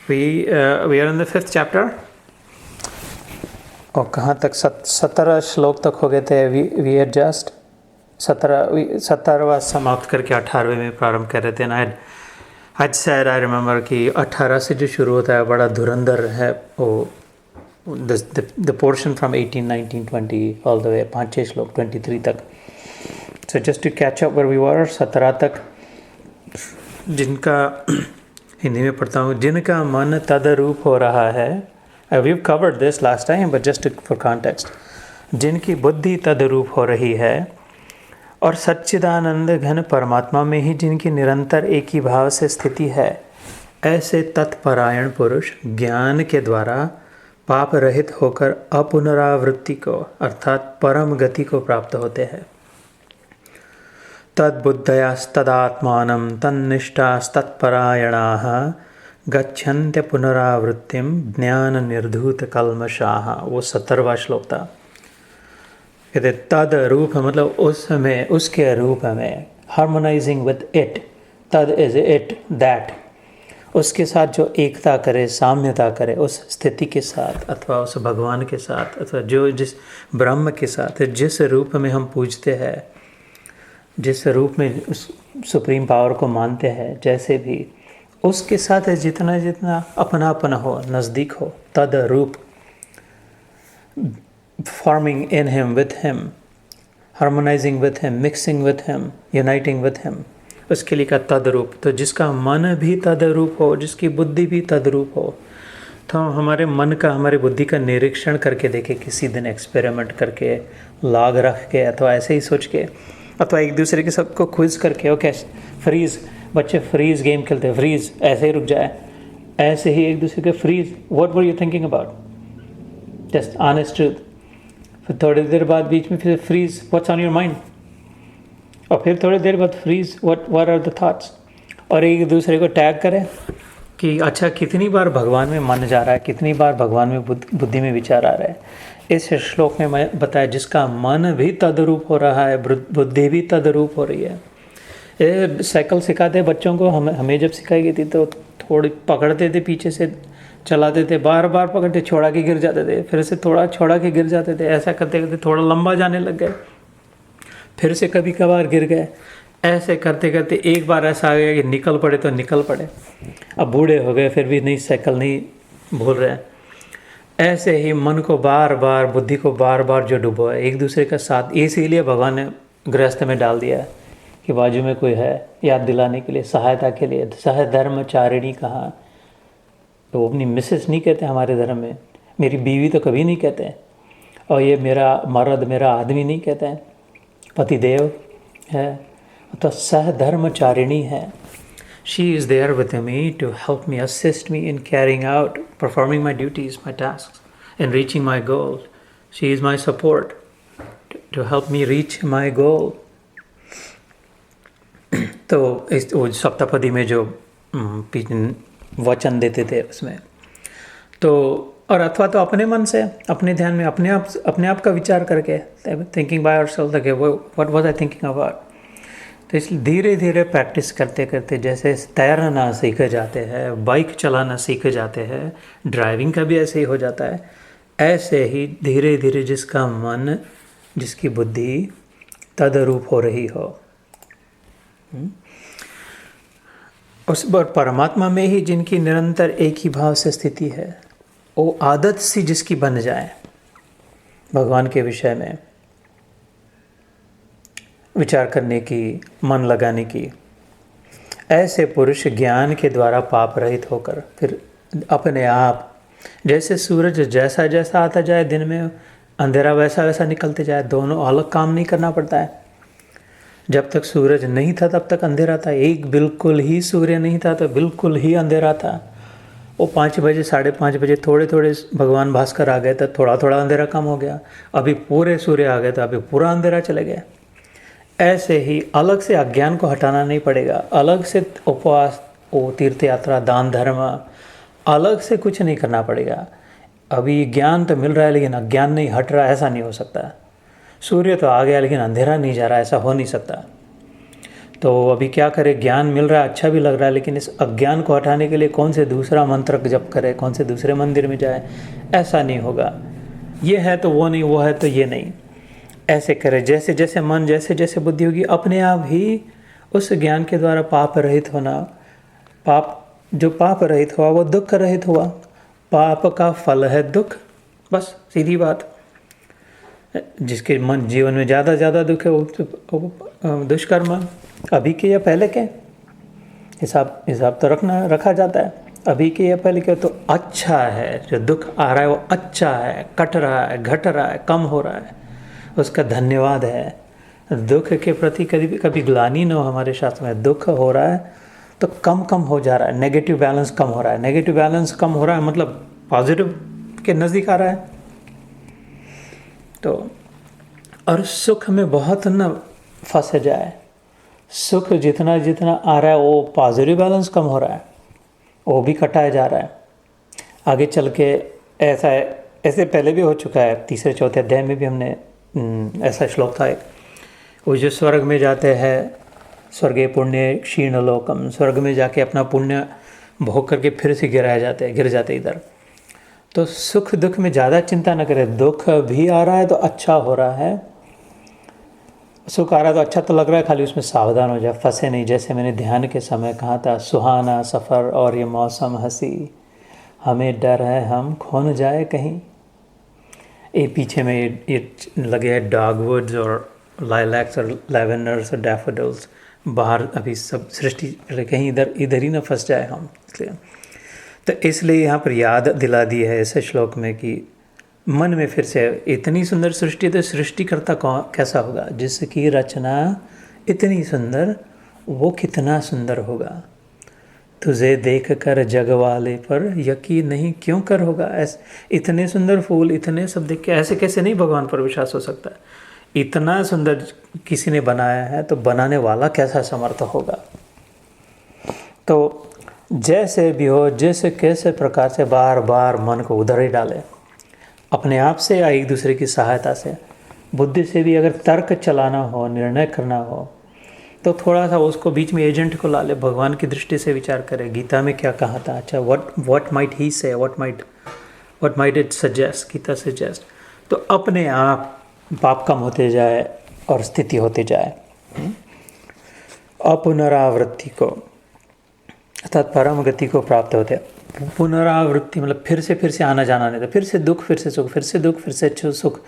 We are in the 5th chapter. और कहाँ तक 17 श्लोक तक हो गए थे. We had just 17वां समाप्त करके 18वें में प्रारंभ कर रहे थे. And I had said, I remember कि 18 से जो शुरू होता है बड़ा धुरंधर है वो. The portion from 18, 19, 20 all the way 5-6 श्लोक 23 तक. So just to catch up where we were, 17 तक जिनका हिंदी में पढ़ता हूँ, जिनका मन तदरूप हो रहा है. We've covered this last time, but just for context. जिनकी बुद्धि तदरूप हो रही है और सच्चिदानंद घन परमात्मा में ही जिनकी निरंतर एक ही भाव से स्थिति है, ऐसे तत्परायण पुरुष ज्ञान के द्वारा पाप रहित होकर अपुनरावृत्ति को अर्थात परम गति को प्राप्त होते हैं. तद्बुद्धयास्तदात्मानं तन्निष्ठास्तत्परायणाः गच्छन्त्य पुनरावृत्तिं ज्ञान निर्धूत कल्मषाः. वो 17वां श्लोक था. कहते तद रूप मतलब उसमें उसके रूप में, हार्मोनाइजिंग विद इट. तद इज इट, दैट. उसके साथ जो एकता करे, साम्यता करे उस स्थिति के साथ अथवा उस भगवान के साथ अथवा जो जिस ब्रह्म के साथ जिस रूप में हम पूजते हैं, जिस रूप में उस सुप्रीम पावर को मानते हैं, जैसे भी उसके साथ जितना जितना अपनापन हो, नज़दीक हो, तद रूप. Forming in him, with him, harmonising with him, mixing with him, uniting with him, उसके लिए का तदरूप. तो जिसका मन भी तदरूप हो, जिसकी बुद्धि भी तदरूप हो, तो हमारे मन का, हमारे बुद्धि का निरीक्षण करके देखे, किसी दिन एक्सपेरिमेंट करके, लॉग रख के अथवा ऐसे ही सोच के अथवा एक दूसरे के सबको क्विज करके. ओके फ्रीज, बच्चे फ्रीज गेम खेलते हैं, फ्रीज ऐसे ही रुक जाए, ऐसे ही एक दूसरे के freeze. What were you thinking about, just honest truth. फिर थोड़ी देर बाद बीच में फिर freeze, what's on your mind. और फिर थोड़ी देर बाद freeze, what are the thoughts. और एक दूसरे को टैग करें कि अच्छा कितनी बार भगवान में मन जा रहा है, कितनी बार भगवान में बुद्धि में विचार आ रहा है. इस श्लोक में मैं बताया जिसका मन भी तदरूप हो रहा है, बुद्धि भी तदरूप हो रही है. ये साइकिल सिखाते बच्चों को, हमें जब सिखाई गई थी तो थोड़ी पकड़ते थे, पीछे से चलाते थे, बार बार पकड़ते, छोड़ा के गिर जाते थे, फिर से थोड़ा छोड़ा के गिर जाते थे. ऐसा करते करते थोड़ा लंबा जाने लग गए, फिर से कभी कभार गिर गए. ऐसे करते करते एक बार ऐसा आ गया कि निकल पड़े तो निकल पड़े. अब बूढ़े हो गए फिर भी नहीं, साइकिल नहीं भूल रहे. ऐसे ही मन को बार बार, बुद्धि को बार बार जो डुबो है एक दूसरे का साथ. इसीलिए भगवान ने गृहस्थ में डाल दिया है कि बाजू में कोई है याद दिलाने के लिए, सहायता के लिए. सहधर्मचारिणी कहा तो वो अपनी मिसेस नहीं कहते हमारे धर्म में, मेरी बीवी तो कभी नहीं कहते, और ये मेरा मर्द, मेरा आदमी नहीं कहते हैं, पतिदेव है तो सहधर्मचारिणी है. She is there with me to help me, assist me in carrying out, performing my duties, my tasks, and reaching my goal. She is my support to help me reach my goal. तो इस वो सप्तपदी में जो वचन देते थे उसमें तो, और अथवा तो अपने मन से, अपने ध्यान में, अपने आप का विचार करके, thinking by ourselves, what was I thinking about. तो इसलिए धीरे धीरे प्रैक्टिस करते करते जैसे तैरना सीख जाते हैं, बाइक चलाना सीख जाते हैं, ड्राइविंग का भी ऐसे ही हो जाता है. ऐसे ही धीरे धीरे जिसका मन, जिसकी बुद्धि तदरूप हो रही हो, उस पर परमात्मा में ही जिनकी निरंतर एक ही भाव से स्थिति है, वो आदत सी जिसकी बन जाए भगवान के विषय में विचार करने की, मन लगाने की. ऐसे पुरुष ज्ञान के द्वारा पाप रहित होकर फिर अपने आप, जैसे सूरज जैसा जैसा आता जाए दिन में, अंधेरा वैसा वैसा निकलते जाए. दोनों अलग काम नहीं करना पड़ता है. जब तक सूरज नहीं था तब तक अंधेरा था, एक बिल्कुल ही सूर्य नहीं था तो बिल्कुल ही अंधेरा था. वो 5 बजे 5:30 बजे थोड़े थोड़े भगवान भास्कर आ गए तो थोड़ा थोड़ा अंधेरा कम हो गया. अभी पूरे सूर्य आ गए तो अभी पूरा अंधेरा चले गया. ऐसे ही अलग से अज्ञान को हटाना नहीं पड़ेगा, अलग से उपवास, वो तीर्थ यात्रा, दान धर्म, अलग से कुछ नहीं करना पड़ेगा. अभी ज्ञान तो मिल रहा है लेकिन अज्ञान नहीं हट रहा, ऐसा नहीं हो सकता. सूर्य तो आ गया लेकिन अंधेरा नहीं जा रहा, ऐसा हो नहीं सकता. तो अभी क्या करें, ज्ञान मिल रहा है, अच्छा भी लग रहा है, लेकिन इस अज्ञान को हटाने के लिए कौन से दूसरा मंत्र जप करे, कौन से दूसरे मंदिर में जाए, ऐसा नहीं होगा। ये है तो वो नहीं, वो है तो ये नहीं, ऐसे करे। जैसे जैसे मन, जैसे जैसे बुद्धि होगी, अपने आप ही उस ज्ञान के द्वारा पाप रहित होना, जो पाप रहित हुआ वो दुख रहित हुआ। पाप का फल है दुख, बस सीधी बात। जिसके मन जीवन में ज़्यादा दुख है वो दुष्कर्म अभी के या पहले के, हिसाब तो रखा जाता है, अभी के या पहले के। तो अच्छा है, जो दुख आ रहा है वो अच्छा है, कट रहा है, घट रहा है, कम हो रहा है, उसका धन्यवाद है। दुख के प्रति कभी ग्लानि न हो। हमारे शास्त्र में दुख हो रहा है तो कम हो जा रहा है, नेगेटिव बैलेंस कम हो रहा है। नेगेटिव बैलेंस कम हो रहा है मतलब पॉजिटिव के नज़दीक आ रहा है। तो और सुख में बहुत न फंस जाए। सुख जितना आ रहा है वो पॉजिटिव बैलेंस कम हो रहा है, वो भी कटाया जा रहा है। आगे चल के ऐसे पहले भी हो चुका है, तीसरे चौथे अध्याय में भी हमने ऐसा श्लोक था एक, वो जो स्वर्ग में जाते हैं, स्वर्गे पुण्य क्षीण लोकम, स्वर्ग में जाके अपना पुण्य भोग करके फिर से गिर जाते इधर। तो सुख दुख में ज़्यादा चिंता न करें। दुख भी आ रहा है तो अच्छा हो रहा है, सुख आ रहा है तो अच्छा तो लग रहा है, खाली उसमें सावधान हो जाए, फंसे नहीं। जैसे मैंने ध्यान के समय कहा था, सुहाना सफ़र और ये मौसम हंसी, हमें डर है हम खो न जाए कहीं। ये पीछे में ये लगे हैं डॉगवुड्स और लाइलैक्स और लैवेंडर्स और डैफोडिल्स, बाहर अभी सब सृष्टि कहीं इधर ही ना फंस जाए हम। इसलिए यहाँ पर याद दिला दी है ऐसे श्लोक में कि मन में फिर से इतनी सुंदर सृष्टि, तो सृष्टिकर्ता कैसा होगा, जिसकी रचना इतनी सुंदर, वो कितना सुंदर होगा। तुझे देख कर जग वाले पर यकीन नहीं क्यों कर होगा। इतने सुंदर फूल, इतने सब देख के ऐसे कैसे नहीं भगवान पर विश्वास हो सकता है। इतना सुंदर किसी ने बनाया है तो बनाने वाला कैसा समर्थ होगा। तो जैसे भी हो, जैसे कैसे प्रकार से बार बार मन को उधर ही डाले, अपने आप से या एक दूसरे की सहायता से, बुद्धि से भी अगर तर्क चलाना हो, निर्णय करना हो, तो थोड़ा सा उसको बीच में एजेंट को ला ले, भगवान की दृष्टि से विचार करे। गीता में क्या कहा था, अच्छा what might he say, what might it suggest, Gita suggest. तो अपने आप पाप कम होते जाए और स्थिति होते जाए। अपुनरावृत्ति को अर्थात परम गति को प्राप्त होते हैं। पुनरावृत्ति मतलब फिर से आना जाना नहीं था, फिर से दुख, फिर से सुख, फिर से दुख, फिर से सुख,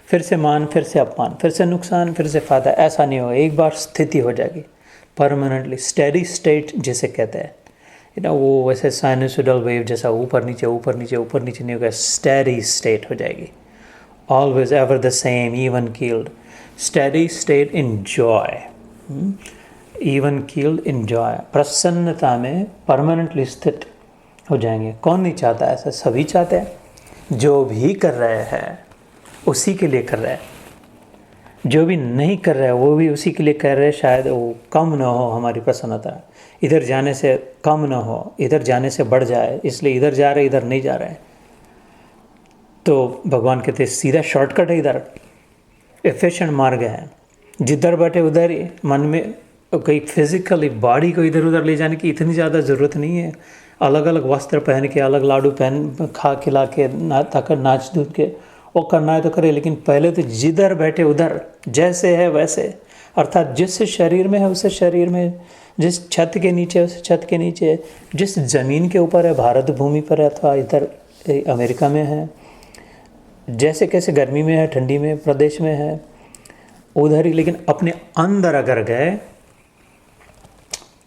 फिर से मान, फिर से अपमान, फिर से नुकसान, फिर से फायदा, ऐसा नहीं होगा। एक बार स्थिति हो जाएगी परमानेंटली, स्टेडी स्टेट जिसे कहते हैं, वो वैसे साइनसोइडल वेव जैसा ऊपर नीचे नहीं होगा, स्टेडी स्टेट हो जाएगी। Always ever the same, even keeled, steady state in joy, even keeled in joy, प्रसन्नता में परमानेंटली स्थित हो जाएंगे। कौन नहीं चाहता ऐसा, सभी चाहते हैं। जो भी कर रहे हैं उसी के लिए कर रहे हैं, जो भी नहीं कर रहे हैं वो भी उसी के लिए कर रहे हैं। शायद वो कम ना हो हमारी प्रसन्नता, इधर जाने से कम ना हो, इधर जाने से बढ़ जाए, इसलिए इधर जा रहे इधर नहीं जा रहे हैं। तो भगवान कहते सीधा शॉर्टकट है, इधर एफिशिएंट मार्ग है, जिधर बैठे उधर ही। मन में कहीं फिजिकली बॉडी को इधर उधर ले जाने की इतनी ज़्यादा ज़रूरत नहीं है। अलग अलग वस्त्र पहन के, अलग लाडू खा खिला के, नाच धूप के वो करना है तो करे, लेकिन पहले तो जिधर बैठे उधर, जैसे है वैसे, अर्थात जिस शरीर में है उस शरीर में, जिस छत के नीचे उस छत के नीचे, जिस ज़मीन के ऊपर है, भारत भूमि पर है अथवा इधर अमेरिका में है, जैसे कैसे गर्मी में है, ठंडी में प्रदेश में है, उधर ही। लेकिन अपने अंदर अगर गए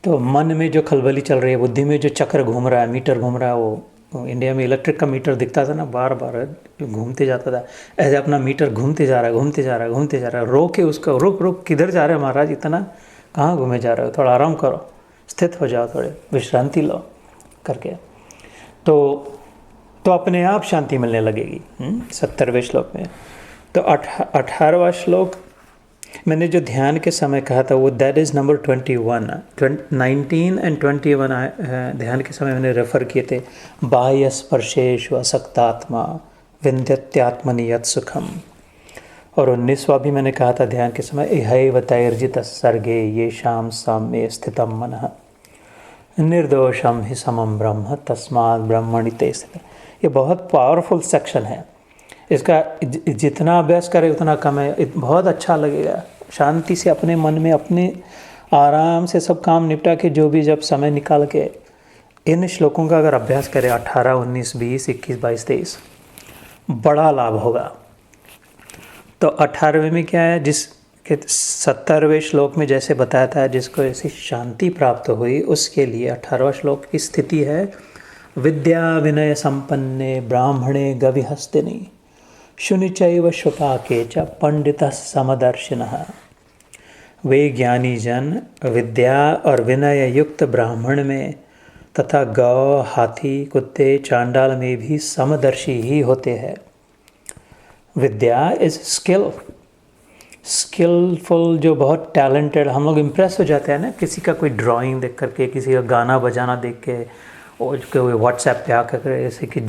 तो मन में जो खलबली चल रही है, बुद्धि में जो चक्र घूम रहा है, मीटर घूम रहा है, वो इंडिया में इलेक्ट्रिक का मीटर दिखता था ना, बार बार घूमते जाता था, ऐसे अपना मीटर घूमते जा रहा है। रोके उसको, रुक किधर जा रहे हो महाराज, इतना कहाँ घूमे जा रहे हो, थोड़ा आराम करो, स्थित हो जाओ, थोड़े विश्रांति लो करके, तो अपने आप शांति मिलने लगेगी। 70वें श्लोक में। तो 18वां श्लोक मैंने जो ध्यान के समय कहा था वो दैट इज़ नंबर 21, 19 एंड 21 ध्यान के समय मैंने रेफ़र किए थे। बाह्य स्पर्शेषु असक्तात्मा विंध्यत्यात्मनि यत् सुखम, और 19वां भी मैंने कहा था ध्यान के समय, इहैव तैर्जित सर्गे ये शाम साम्ये स्थितम मनः निर्दोषम ही समम ब्रह्म तस्मात् ब्रह्मणि ते स्थितः। ये बहुत पावरफुल सेक्शन है, इसका जितना अभ्यास करें उतना कम है। बहुत अच्छा लगेगा, शांति से अपने मन में अपने आराम से सब काम निपटा के, जो भी जब समय निकाल के इन श्लोकों का अगर अभ्यास करें 18, 19, 20, 21, 22, 23, बड़ा लाभ होगा। तो 18वें में क्या है, जिसके 70वें श्लोक में जैसे बताया था, जिसको ऐसी शांति प्राप्त हुई उसके लिए 18वां श्लोक की स्थिति है, विद्या विनय संपन्ने ब्राह्मणे गविहस्तिनि शुनिचैव शुकाके च पंडितः समदर्शिनः। वे ज्ञानी जन विद्या और विनय युक्त ब्राह्मण में तथा गौ, हाथी, कुत्ते, चांडाल में भी समदर्शी ही होते हैं। विद्या इज स्किलफुल, जो बहुत टैलेंटेड, हम लोग इम्प्रेस हो जाते हैं ना किसी का कोई ड्राइंग देख करके, किसी का गाना बजाना देख के, और कोई व्हाट्सएप पे आकर जैसे कि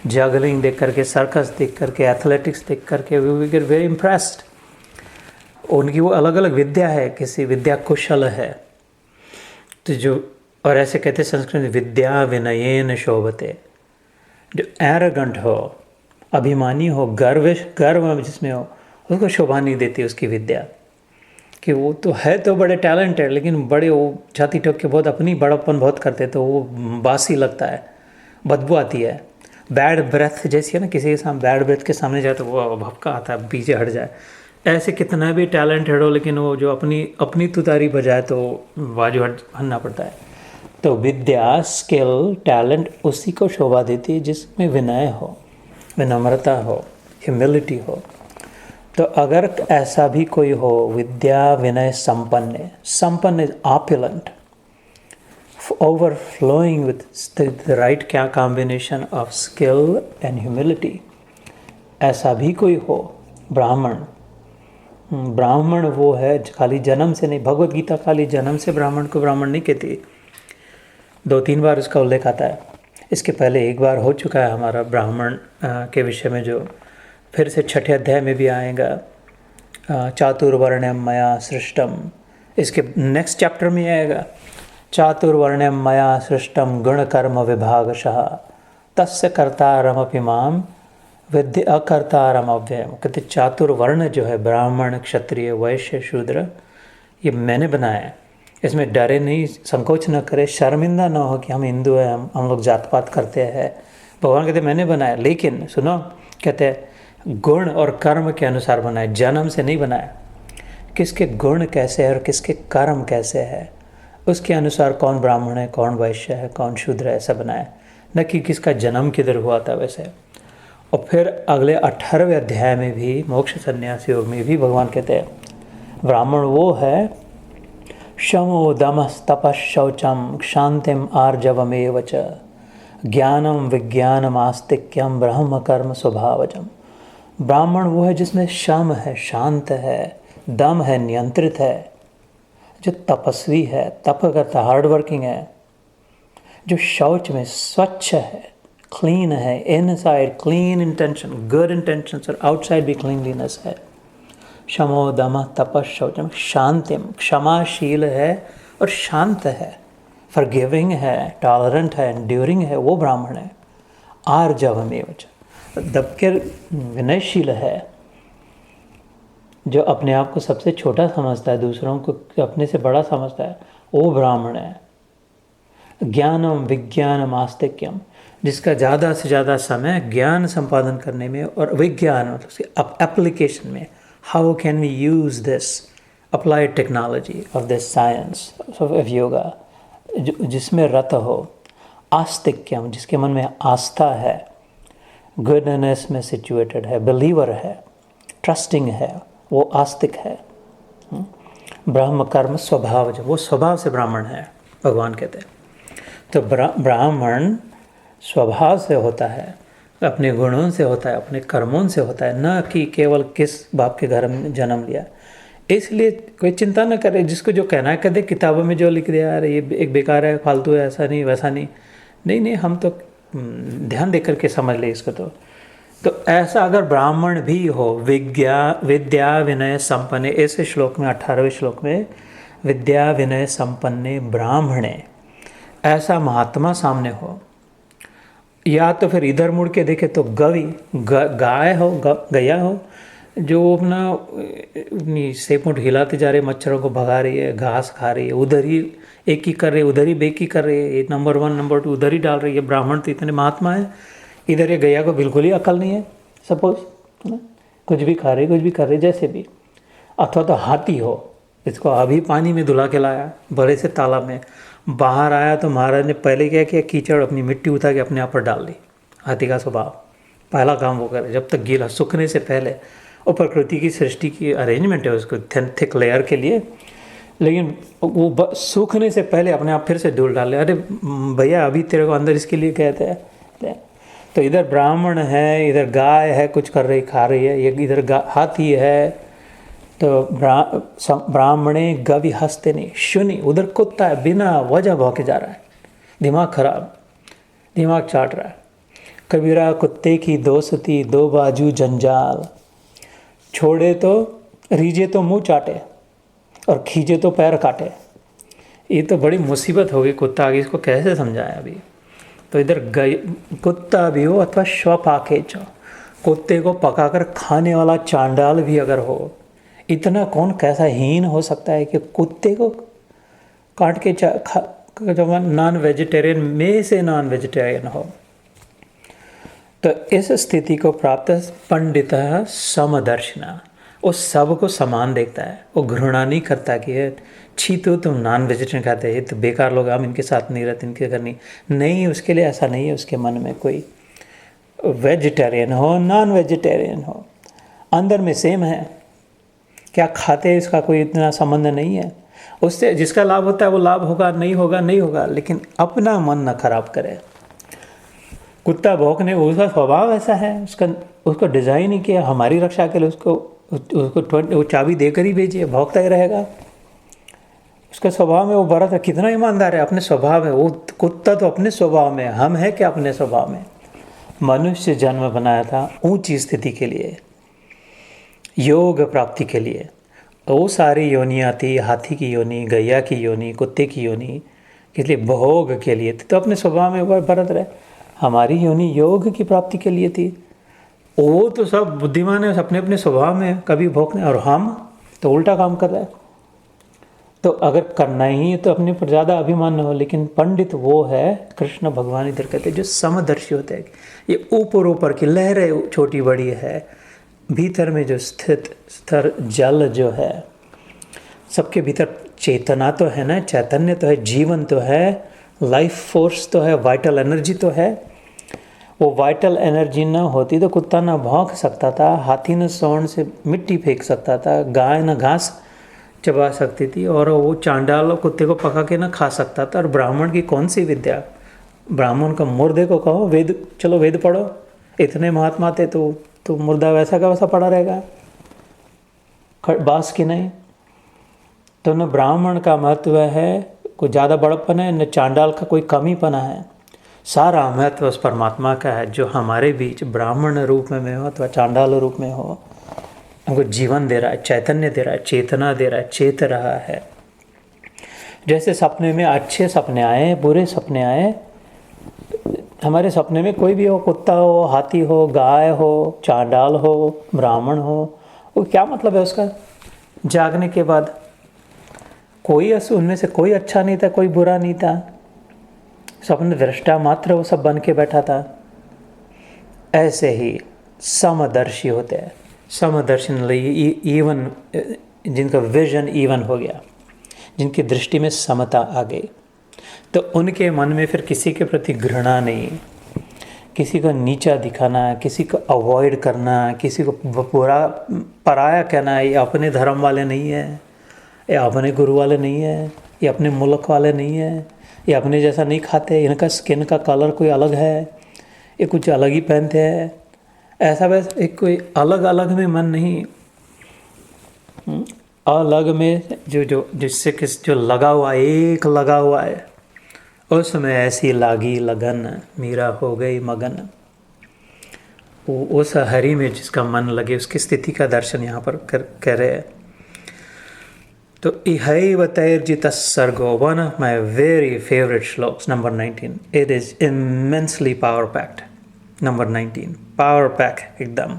जगलिंग देख करके, सर्कस देख करके, एथलेटिक्स देख करके, वी गेट वेरी इम्प्रेस्ड। उनकी वो अलग अलग विद्या है, किसी विद्या कुशल है तो जो, और ऐसे कहते संस्कृत में विद्या विनयेन शोभते, जो एरोगेंट हो, अभिमानी हो, गर्व जिसमें हो, उसको शोभा नहीं देती उसकी विद्या, कि वो तो है तो बड़े टैलेंटेड, लेकिन बड़े वो छाती ठोक के बहुत अपनी बड़प्पन बहुत करते, तो वो बासी लगता है, बदबू आती है। बैड ब्रेथ जैसी है ना, किसी के सामने बैड ब्रेथ के सामने जाए तो वो भपका आता है, पीछे हट जाए। ऐसे कितना भी टैलेंटेड हो, लेकिन वो जो अपनी तुतारी बजाए तो बाजू हटना पड़ता है। तो विद्या, स्किल, टैलेंट उसी को शोभा देती है जिसमें विनय हो, विनम्रता हो, ह्यूमिलिटी हो। तो अगर ऐसा भी कोई हो, विद्या विनय संपन्न is opulent, overflowing with the right combination of skill and humility, ऐसा भी कोई हो ब्राह्मण वो है खाली जन्म से नहीं। भगवत गीता खाली जन्म से ब्राह्मण को ब्राह्मण नहीं कहती, 2-3 बार उसका उल्लेख आता है। इसके पहले एक बार हो चुका है हमारा ब्राह्मण के विषय में, जो फिर से 6ठे अध्याय में भी आएगा, चातुर्वर्ण्यम मया सृष्टम। इसके नेक्स्ट चैप्टर में आएगा, चातुर्वर्ण्यम मया सृष्टम गुणकर्म विभागशः तस्य कर्तारमपि माम विद्य अकर्तारम अव्ययम। कहते चातुर्वर्ण जो है, ब्राह्मण, क्षत्रिय, वैश्य, शूद्र, ये मैंने बनाया है। इसमें डरे नहीं, संकोच न करे, शर्मिंदा न हो कि हम हिंदू हैं, हम लोग जात पात करते हैं। भगवान कहते मैंने बनाया, लेकिन सुनो, कहते गुण और कर्म के अनुसार बनाया, जन्म से नहीं बनाया। किसके गुण कैसे है और किसके कर्म कैसे है, उसके अनुसार कौन ब्राह्मण है, कौन वैश्य है, कौन शूद्र है, ऐसा बनाया, न कि किसका जन्म किधर हुआ था वैसे। और फिर अगले 18वें अध्याय में भी, मोक्ष संन्यास योग में भी भगवान कहते हैं ब्राह्मण वो है, शमो दमस तपस शौचम शांतिम आर्जवमेव च ज्ञानम विज्ञानम आस्तिक्यम ब्रह्म कर्म स्वभावजम। ब्राह्मण वो है जिसमें शम है, शांत है, दम है, नियंत्रित है, जो तपस्वी है, तप करता, हार्ड वर्किंग है, जो शौच में स्वच्छ है, क्लीन है, inside clean intention, good intentions, और आउटसाइड भी क्लीनलीनेस है। शमो दम तपस शौचम शांतिम, क्षमाशील है और शांत है, फॉरगिविंग है, टॉलरेंट है, एंड्यूरिंग है, वो ब्राह्मण है। आर्जवमेव च, दबके विनयशील है, जो अपने आप को सबसे छोटा समझता है, दूसरों को अपने से बड़ा समझता है, वो ब्राह्मण है। ज्ञानम विज्ञानम आस्तिक्यम, जिसका ज़्यादा से ज़्यादा समय ज्ञान संपादन करने में और विज्ञान मतलब उसके एप्लीकेशन में, how can we use this applied technology of this science of yoga, जिसमें रत हो। आस्तिक्यम, जिसके मन में आस्था है, गुडनेस में सिचुएटेड है, बिलीवर है, ट्रस्टिंग है, वो आस्तिक है। ब्रह्म कर्म स्वभाव, जो वो स्वभाव से ब्राह्मण है, भगवान कहते हैं। तो ब्राह्मण स्वभाव से होता है, अपने गुणों से होता है, अपने कर्मों से होता है, न कि केवल किस बाप के घर में जन्म लिया। इसलिए कोई चिंता न करे, जिसको जो कहना है कह दे, किताबों में जो लिख दिया, अरे ये एक बेकार है, फालतू है, ऐसा नहीं वैसा नहीं, नहीं, हम तो ध्यान दे करके समझ ले इसको। तो तो ऐसा अगर ब्राह्मण भी हो, विद्या विनय संपन्ने, ऐसे श्लोक में 18वें श्लोक में विद्या विनय संपन्ने ब्राह्मणे, ऐसा महात्मा सामने हो, या तो फिर इधर मुड़ के देखे तो गाय हो, गैया हो, जो अपनी सेपुट हिलाते जा रहे, मच्छरों को भगा रही है, घास खा रही है, उधर ही एक ही कर रही है, उधर ही बेकी कर रही है, नंबर 1 नंबर 2 उधर ही डाल रही है। ब्राह्मण तो इतने महात्मा है, इधर ये गैया को बिल्कुल ही अकल नहीं है, सपोज है ना, कुछ भी खा रही, कुछ भी कर रही, जैसे भी। अथवा तो हाथी हो, इसको अभी पानी में धुला के लाया बड़े से तालाब में, बाहर आया तो महाराज ने पहले क्या किया, कीचड़ अपनी मिट्टी उतार के अपने आप पर डाल दी। हाथी का स्वभाव, पहला काम वो करे, जब तक गीला सूखने से पहले। और प्रकृति की सृष्टि की अरेंजमेंट है उसको थिक लेयर के लिए, लेकिन वो सूखने से पहले अपने आप फिर से धूल डाले। अरे भैया अभी तेरे को अंदर इसके लिए कहते हैं। तो इधर ब्राह्मण है, इधर गाय है, कुछ कर रही, खा रही है, ये इधर हाथी है, तो ब्राह्मणे गवि हंसते नहीं शून्य, उधर कुत्ता है, बिना वजह भौंके जा रहा है, दिमाग खराब, दिमाग चाट रहा है। कबीरा कुत्ते की दोस्ती, दो बाजू जंजाल, छोड़े तो रीझे तो मुंह चाटे और खींचे तो पैर काटे। ये तो बड़ी मुसीबत होगी कुत्ता आगे, इसको कैसे समझाएं अभी। तो इधर कुत्ता भी हो अथवा स्वपाकेच, कुत्ते को पकाकर खाने वाला चांडाल भी अगर हो, इतना कौन कैसा हीन हो सकता है कि कुत्ते को काट के जो नॉन वेजिटेरियन में से नॉन वेजिटेरियन हो। तो इस स्थिति को प्राप्त पंडित समदर्शिना, वो सबको समान देखता है, वो घृणा नहीं करता कि छी तो तुम नॉन वेजिटेरियन खाते हैं, तो बेकार लोग, हम इनके साथ नहीं रहते, इनके घर नहीं, उसके लिए ऐसा नहीं है उसके मन में। कोई वेजिटेरियन हो नॉन वेजिटेरियन हो, अंदर में सेम है, क्या खाते हैं इसका कोई इतना संबंध नहीं है। उससे जिसका लाभ होता है वो लाभ होगा, नहीं होगा नहीं होगा, लेकिन अपना मन न खराब करे। कुत्ता भौंकने, उसका स्वभाव ऐसा है, उसको डिज़ाइन ही किया हमारी रक्षा के लिए, उसको वो चाबी देकर ही भेजिए, भौंकता ही रहेगा। उसका स्वभाव में वो भरत है, कितना ईमानदार है, अपने स्वभाव है वो। कुत्ता तो अपने स्वभाव में, हम है क्या अपने स्वभाव में। मनुष्य जन्म बनाया था ऊंची स्थिति के लिए, योग प्राप्ति के लिए। वो सारी योनियाँ थी, हाथी की योनि, गैया की योनि, कुत्ते की योनि, के लिए भोग के लिए थी, तो अपने स्वभाव में वो भरत रहे। हमारी योनि योग की प्राप्ति के लिए थी। वो तो सब बुद्धिमान है, अपने अपने स्वभाव में कभी भोगने, और हम तो उल्टा काम कर रहे हैं। तो अगर करना ही है तो अपने पर ज़्यादा अभिमान न हो। लेकिन पंडित वो है, कृष्ण भगवान इधर कहते हैं, जो समदर्शी होते हैं। ये ऊपर ऊपर की लहरें छोटी बड़ी है, भीतर में जो स्थित स्थिर जल जो है, सबके भीतर चेतना तो है ना, चैतन्य तो है, जीवन तो है, लाइफ फोर्स तो है, वाइटल एनर्जी तो है। वो वाइटल एनर्जी ना होती तो कुत्ता ना भौंक सकता था, हाथी न स्वर्ण से मिट्टी फेंक सकता था, गाय न घास चबा सकती थी, और वो चांडाल कुत्ते को पका के ना खा सकता था। और ब्राह्मण की कौन सी विद्या, ब्राह्मण का मुर्दे को कहो वेद, चलो वेद पढ़ो, इतने महात्मा थे तो मुर्दा वैसा का वैसा पड़ा रहेगा, बास की नहीं। तो न ब्राह्मण का महत्व है कोई ज़्यादा बड़प्पन है, न चांडाल का कोई कमीपना है। सारा महत्व उस परमात्मा का है जो हमारे बीच ब्राह्मण रूप में हो अथवा चांडाल रूप में हो, हमको जीवन दे रहा है, चैतन्य दे रहा है, चेतना दे रहा है, चेत रहा है। जैसे सपने में अच्छे सपने आए, बुरे सपने आए, हमारे सपने में कोई भी हो, कुत्ता हो, हाथी हो, गाय हो, चांडाल हो, ब्राह्मण हो, वो क्या मतलब है उसका। जागने के बाद कोई उनमें से कोई अच्छा नहीं था, कोई बुरा नहीं था, स्वप्न दृष्टा मात्र वो सब बन के बैठा था। ऐसे ही समदर्शी होते हैं, समदर्शन इवन, जिनका विजन इवन हो गया, जिनकी दृष्टि में समता आ गई, तो उनके मन में फिर किसी के प्रति घृणा नहीं, किसी को नीचा दिखाना, किसी को अवॉइड करना, किसी को बुरा पराया कहना, ये अपने धर्म वाले नहीं है, ये अपने गुरु वाले नहीं है, ये अपने मुल्क वाले नहीं है, ये अपने जैसा नहीं खाते, इनका स्किन का कलर कोई अलग है, ये कुछ अलग ही पहनते हैं, ऐसा वैसा एक कोई अलग अलग में मन नहीं, अलग में जिससे जो लगा हुआ, एक लगा हुआ है, उसमें ऐसी लागी लगन, मीरा हो गई मगन। उस हरि में जिसका मन लगे उसकी स्थिति का दर्शन यहाँ पर कर रहे हैं। तो इहैव तैर्जितः सर्गो, one of my very favourite shlokas, number 19। It is immensely power packed. Number 19 power pack एकदम।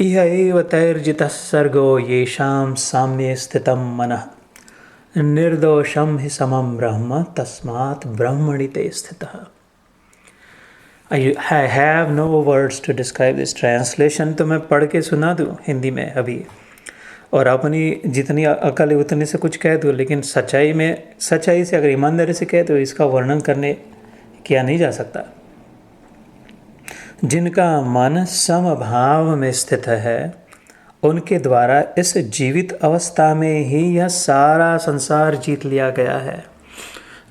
इहैव तैर्जितः सर्गो येषां साम्ये स्थितं मनः निर्दोषं हि समं ब्रह्म तस्मात् ब्रह्मणि ते स्थितः। I have no words to describe this translation। तो मैं पढ़ के सुना दूँ हिंदी में अभी, और अपनी जितनी अकल है उतने से कुछ कह दूँ, लेकिन सच्चाई से अगर ईमानदारी से कहे तो इसका वर्णन किया नहीं जा सकता। जिनका मन समभाव में स्थित है उनके द्वारा इस जीवित अवस्था में ही यह सारा संसार जीत लिया गया है,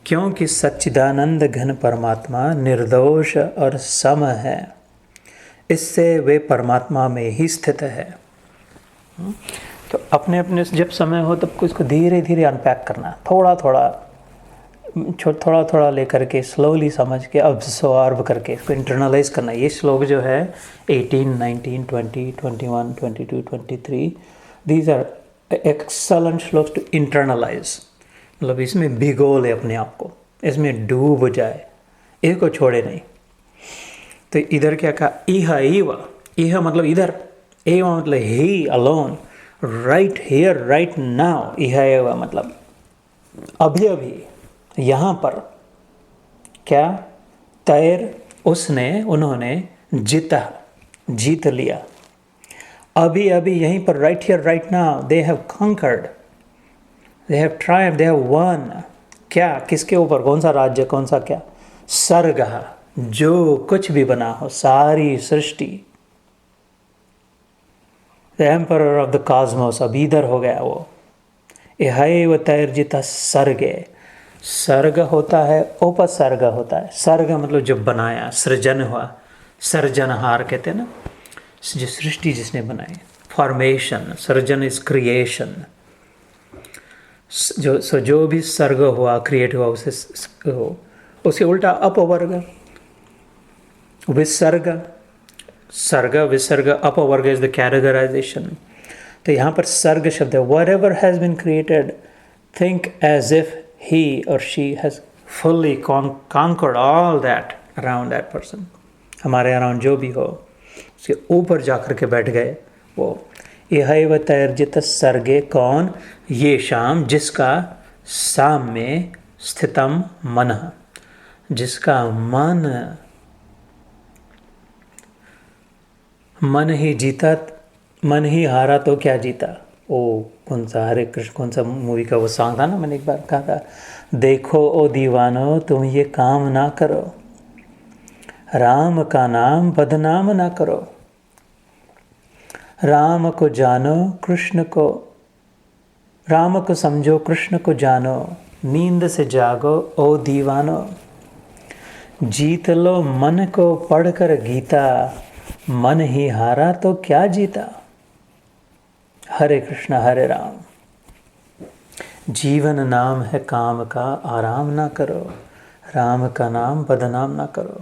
क्योंकि सच्चिदानंद घन परमात्मा निर्दोष और सम है, इससे वे परमात्मा में ही स्थित है। तो अपने अपने जब समय हो तब इसको धीरे धीरे अनपैक करना, थोड़ा थोड़ा लेकर के स्लोली समझ के अब्सॉर्ब करके इसको इंटरनलाइज करना। ये श्लोक जो है 18, 19, 20, 21, 22, 23, these are excellent shlokas to internalise. मतलब इसमें भिगो ले अपने आप को, इसमें डूब जाए, इसको छोड़े नहीं। तो इधर क्या कहा, इह मतलब इधर, एव मतलब ही alone, right here right now. इह मतलब अभी अभी यहाँ पर क्या, उन्होंने जीत लिया, अभी अभी यहीं पर, right here right now, they have conquered, they have triumphed, they have won। क्या, किसके ऊपर, कौन सा राज्य, कौन सा क्या, सर्ग, जो कुछ भी बना हो, सारी सृष्टि, the emperor of the cosmos, अब इधर हो गया वो। इहैव तैर्जितः सर्गे, सर्ग होता है, उपसर्ग होता है। सर्ग मतलब जो बनाया, सृजन हुआ, सृजनहार कहते हैं ना, जो सृष्टि जिसने बनाई, फॉर्मेशन, सृजन इज क्रिएशन। जो भी सर्ग हुआ, क्रिएट हुआ, उसे उल्टा अपवर्ग, विसर्ग, सर्ग विसर्ग, अपवर्ग इज द कैटेगराइजेशन। तो यहाँ पर सर्ग शब्द है, whatever has been created, think as if he or she has fully conquered all that around that person। हमारे अराउंड जो भी हो उसके ऊपर जाकर के बैठ गए वो। इहैव तैर्जितः सर्गे, कौन, ये शाम, जिसका साम्ये स्थितम मनः, जिसका मन ही जीता, मन ही हारा तो क्या जीता। ओ कौन सा, हरे कृष्ण, कौन सा मूवी का वो सॉन्ग था ना, मैंने एक बार कहा था, देखो ओ दीवानो तुम ये काम ना करो, राम का नाम बदनाम ना करो, राम को जानो कृष्ण को, राम को समझो कृष्ण को जानो, नींद से जागो ओ दीवानो, जीत लो मन को पढ़कर गीता, मन ही हारा तो क्या जीता। हरे कृष्ण हरे राम। जीवन नाम है काम का, आराम ना करो, राम का नाम बदनाम ना करो।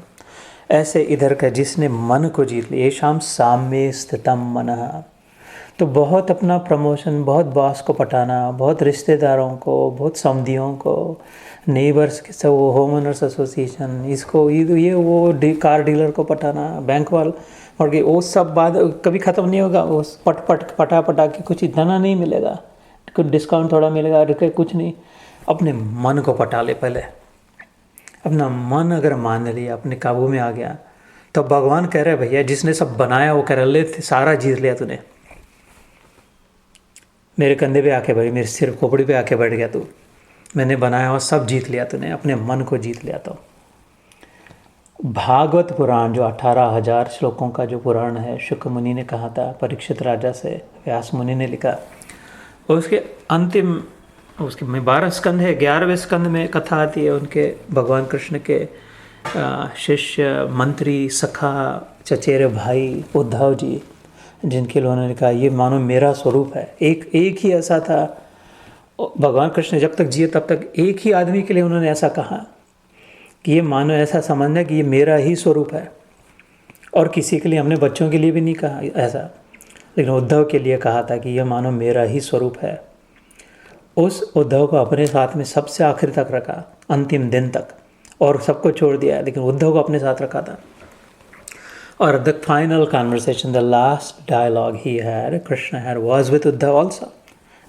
ऐसे इधर का जिसने मन को जीत लिया, शाम साम्ये स्थितम मनः, तो बहुत अपना प्रमोशन, बहुत बॉस को पटाना, बहुत रिश्तेदारों को, बहुत समधियों को, नेबर्स के सब, होम ओनर्स एसोसिएशन, इसको ये वो कार डीलर को पटाना, बैंक वाल और वो सब बात कभी ख़त्म नहीं होगा। वो पटा के कुछ इतना नहीं मिलेगा, कुछ डिस्काउंट थोड़ा मिलेगा, कुछ नहीं। अपने मन को पटा ले पहले, अपना मन अगर मान लिया, अपने काबू में आ गया, तो भगवान कह रहे भैया जिसने सब बनाया वो कह रहे ले सारा जीत लिया तूने, मेरे कंधे पे आके बैठ, मेरे सिर खोपड़ी पे आके बैठ गया तू, मैंने बनाया हुआ सब जीत लिया तूने, अपने मन को जीत लिया। तो भागवत पुराण जो 18,000 श्लोकों का जो पुराण है, शुक मुनि ने कहा था परीक्षित राजा से, व्यास मुनि ने लिखा, उसके अंतिम, उसके में 12 स्कंद है, 11वें स्कंद में कथा आती है उनके भगवान कृष्ण के शिष्य, मंत्री, सखा, चचेरे भाई उद्धव जी, जिनके लिए उन्होंने कहा ये मानो मेरा स्वरूप है। एक ही ऐसा था, भगवान कृष्ण जब तक जिए तब तक एक ही आदमी के लिए उन्होंने ऐसा कहा कि ये मानो ऐसा समझना कि ये मेरा ही स्वरूप है। और किसी के लिए, हमने बच्चों के लिए भी नहीं कहा ऐसा, लेकिन उद्धव के लिए कहा था कि यह मानो मेरा ही स्वरूप है। उस उद्धव को अपने साथ में सबसे आखिर तक रखा, अंतिम दिन तक, और सबको छोड़ दिया, लेकिन उद्धव को अपने साथ रखा था। और the final conversation, the last dialogue he had, Krishna had, was with Uddhav also,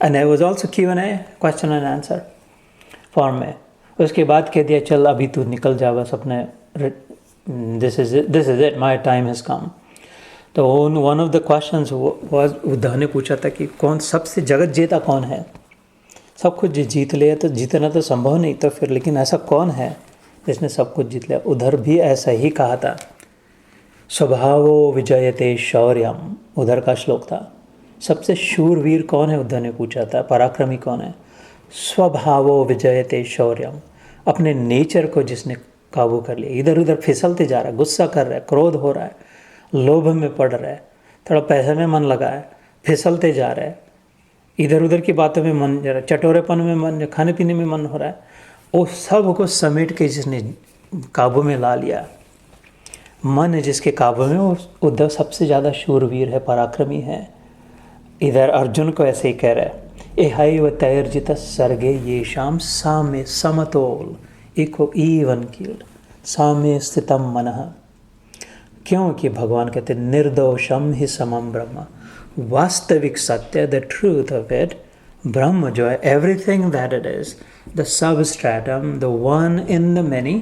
and I was also Q&A, question and answer form में। उसके बाद कह दिया चल अभी तू निकल जा बस अपने, this is it, my time has come. तो one of the questions was, Uddhav ने पूछा था कि कौन सबसे जगत जीता कौन है, सब कुछ जीत लिया तो जीतना तो संभव नहीं, तो फिर लेकिन ऐसा कौन है जिसने सब कुछ जीत लिया। उधर भी ऐसा ही कहा था, स्वभावो विजयते शौर्यम, उधर का श्लोक था। सबसे शूरवीर कौन है, उद्धव ने पूछा था, पराक्रमी कौन है। स्वभावो विजयते शौर्यम, अपने नेचर को जिसने काबू कर लिया, इधर उधर फिसलते जा रहा है, गुस्सा कर रहा है, क्रोध हो रहा है, लोभ में पड़ रहा है, थोड़ा पैसे में मन लगा है, फिसलते जा रहा है, इधर उधर की बातों में मन जा रहा है, चटोरेपन में मन, खाने पीने में मन हो रहा है, वो सब को समेट के जिसने काबू में ला लिया, मन जिसके काबू में, वो उद्धव सबसे ज़्यादा शूरवीर है, पराक्रमी है। इधर अर्जुन को ऐसे ही कह रहा है, एहैव तैर्जित सर्गे ये शाम साम्य समतोल इको ईवन कील्ड साम्य स्थितम मनः। क्योंकि भगवान कहते निर्दोषम ही समम ब्रह्म, वास्तविक सत्य, द ट्रूथ ऑफ इट, ब्रह्म जो है, everything that it is, the substratum, the one in the many,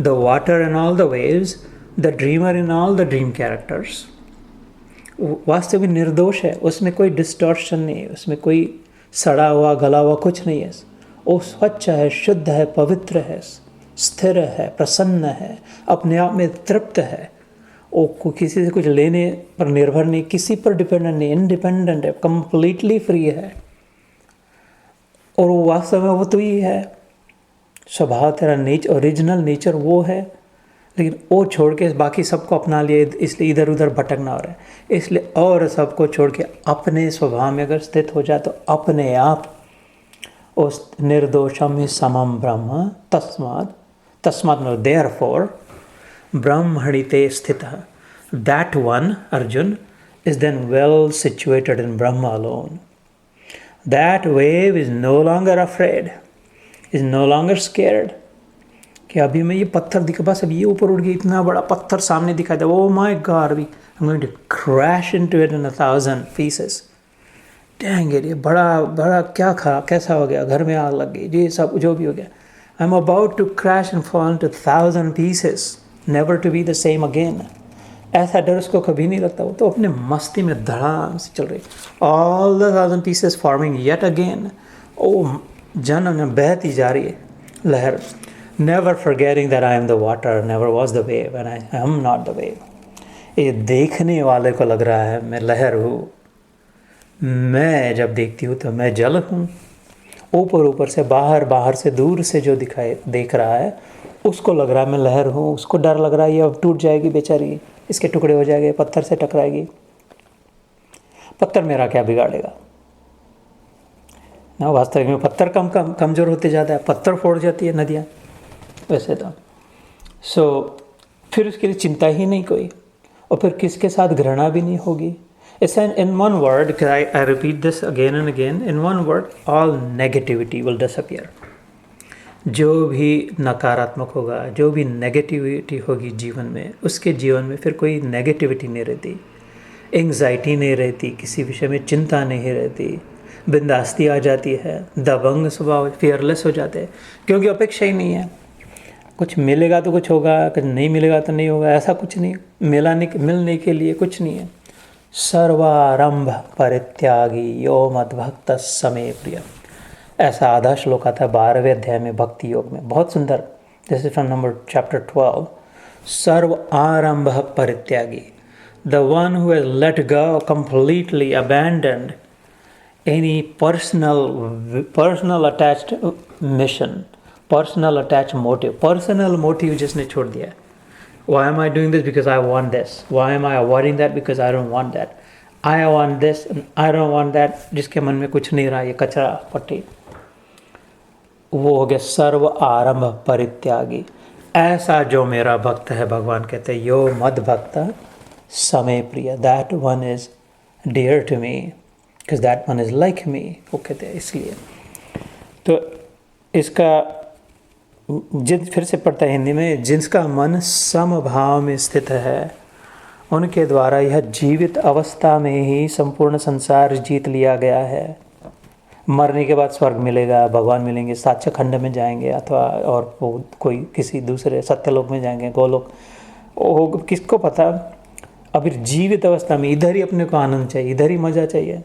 the water in all the waves, the dreamer in all the dream characters, वास्तविक निर्दोष है, उसमें कोई डिस्टॉर्शन नहीं है, उसमें कोई सड़ा हुआ गला हुआ कुछ नहीं है, वो स्वच्छ है, शुद्ध है, पवित्र है, स्थिर है, प्रसन्न है, अपने आप में तृप्त है, वो किसी से कुछ लेने पर निर्भर नहीं, किसी पर डिपेंडेंट नहीं, इंडिपेंडेंट है, कंप्लीटली फ्री है, और वो वास्तव में वो तो ही है। स्वभाव तेरा नेचर, ओरिजिनल नेचर वो है, लेकिन वो छोड़ के बाकी सबको अपना लिए, इसलिए इधर उधर भटकना हो रहा है। इसलिए और सबको छोड़ के अपने स्वभाव में अगर स्थित हो जाए तो अपने आप उस निर्दोषम ही समम ब्रह्म, तस्मात् नो देयरफॉर ब्रह्मणिते स्थितः, that one Arjun is then well situated in Brahma alone. That wave is no longer afraid, is no longer scared. कि अभी मैं ये पत्थर दिखा, बस अब ये ऊपर उड़ गया, इतना बड़ा पत्थर सामने दिखाई दे, oh my God, I am going to crash into it in 1,000 pieces. Dang it, ये बड़ा क्या कैसा हो गया, घर में आग लग गई, ये सब जो भी हो गया, I am about to crash and fall into 1,000 pieces, never to be the same again. ऐसा डर उसको कभी नहीं लगता, वो तो अपने मस्ती में धड़ाम से चल रही, all the 1,000 pieces forming yet again. ओ जन बहती जा रही है लहर, never forgetting that I am the water, never was the wave and I am not the wave. ये देखने वाले को लग रहा है मैं लहर हूँ, मैं जब देखती हूँ तो मैं जल हूँ। ऊपर से बाहर से दूर से जो देख रहा है उसको लग रहा है मैं लहर हूँ, उसको डर लग रहा है ये अब टूट जाएगी बेचारी, इसके टुकड़े हो जाएंगे, पत्थर से टकराएगी। पत्थर मेरा क्या बिगाड़ेगा ना, वास्तविक में पत्थर कमज़ोर होते जाता है, पत्थर फोड़ जाती है नदियाँ वैसे तो। फिर उसके लिए चिंता ही नहीं कोई, और फिर किसके साथ घृणा भी नहीं होगी। It's in one word, I repeat this again and again, in one word, all negativity will disappear. जो भी नकारात्मक होगा, जो भी नेगेटिविटी होगी जीवन में, उसके जीवन में फिर कोई नेगेटिविटी नहीं रहती, एंग्जाइटी नहीं रहती, किसी विषय में चिंता नहीं रहती, बिंदास्ती आ जाती है, दबंग स्वभाव, फियरलेस हो जाते हैं, क्योंकि अपेक्षा ही नहीं है। कुछ मिलेगा तो कुछ होगा, कुछ नहीं मिलेगा तो नहीं होगा, ऐसा कुछ नहीं, मिलने के लिए कुछ नहीं है। सर्वारंभ परित्यागी यो मद्भक्त समे प्रिय, ऐसा आधा श्लोक आता है 12वें अध्याय में भक्ति योग में, बहुत सुंदर। This is from number chapter 12। सर्व आरंभ परित्यागी, the one who has let go, completely abandoned any personal attached mission, personal attach motive, personal motive जिसने छोड़ दिया। Why am I doing this because I want this, why am I avoiding that because I don't want that, I want this I don't want that, जिसके मन में कुछ नहीं रहा, ये कचरा पट्टी, वो हो गया सर्व आरंभ परित्यागी। ऐसा जो मेरा भक्त है, भगवान कहते हैं यो मद भक्त समय प्रिय, that one is dear to me because that one is like me, वो कहते हैं। इसलिए तो इसका फिर से पढ़ता है हिंदी में, जिसका मन समभाव में स्थित है उनके द्वारा यह जीवित अवस्था में ही संपूर्ण संसार जीत लिया गया है। मरने के बाद स्वर्ग मिलेगा, भगवान मिलेंगे, सातवें खंड में जाएंगे, अथवा और वो कोई किसी दूसरे सत्यलोक में जाएंगे, गोलोक, वो किसको पता। अभी जीवित अवस्था में इधर ही अपने को आनंद चाहिए, इधर ही मज़ा चाहिए,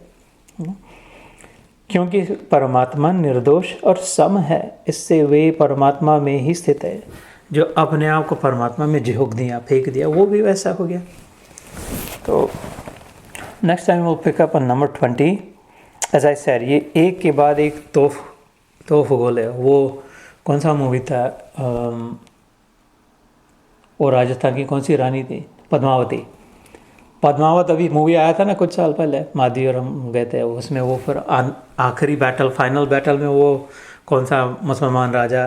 क्योंकि परमात्मा निर्दोष और सम है, इससे वे परमात्मा में ही स्थित है। जो अपने आप को परमात्मा में झोंक दिया, फेंक दिया, वो भी वैसा हो गया। तो नेक्स्ट टाइम वो pickup on number 20। As I said, ये एक के बाद एक तोफ गोल है। वो कौन सा मूवी था, वो राजस्थान की कौन सी रानी थी, पद्मावत अभी मूवी आया था ना कुछ साल पहले, माधवी और हम गए थे उसमें। वो फिर आखिरी बैटल, फाइनल बैटल में वो कौन सा मुसलमान राजा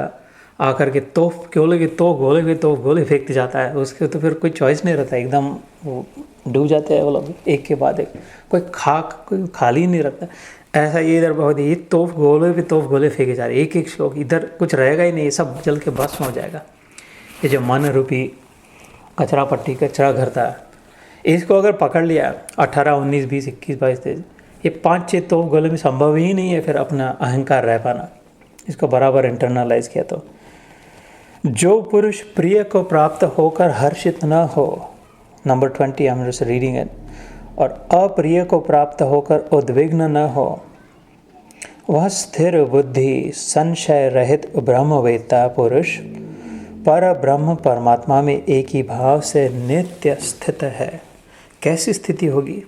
आकर के तोफ गोले फेंकते जाता है, उसके तो फिर कोई चॉइस नहीं रहता, एकदम वो डूब जाते हैं वो लोग एक के बाद एक, कोई खाली नहीं रहता। ऐसा ये इधर बहुत ही तोफ गोले फेंके जा रहे, एक एक श्लोक, इधर कुछ रहेगा ही नहीं, ये सब जल के भस्म हो जाएगा। ये जो मन रूपी कचरा पट्टी, कचरा घर था, इसको अगर पकड़ लिया 18, 19, 20, 21, 22, 23, ये 5-6 तोफ गोले में संभव ही नहीं है फिर अपना अहंकार रह पाना। इसको बराबर इंटरनलाइज किया तो जो पुरुष प्रिय को प्राप्त होकर हर्षित न हो, number 20, I am just reading it, और अप्रिय को प्राप्त होकर उद्विग्न न हो, वह स्थिर बुद्धि संशय रहित ब्रह्मवेत्ता पुरुष पर ब्रह्म परमात्मा में एक ही भाव से नित्य स्थित है। कैसी स्थिति होगी?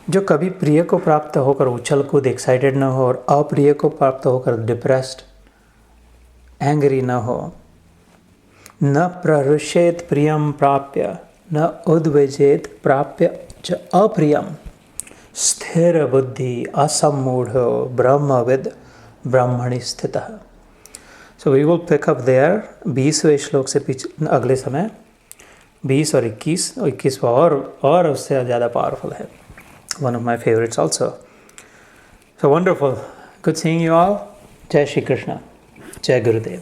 जो कभी प्रिय को प्राप्त होकर उछल कूद एक्साइटेड न हो और अप्रिय को प्राप्त होकर डिप्रेस्ड एंग्री न हो, न प्ररुषेत प्रियम प्राप्य न उद्विजेत प्राप्य च अप्रियम, स्थिर बुद्धि असम्मूढ़ो ब्रह्मविद ब्रह्मणि स्थितः। So we will pick up their 20वें श्लोक से पीछे अगले समय 20 और 21वां और उससे ज़्यादा पावरफुल है। One of my favourites also. So wonderful, good seeing you all. जय श्री कृष्ण, जय गुरुदेव।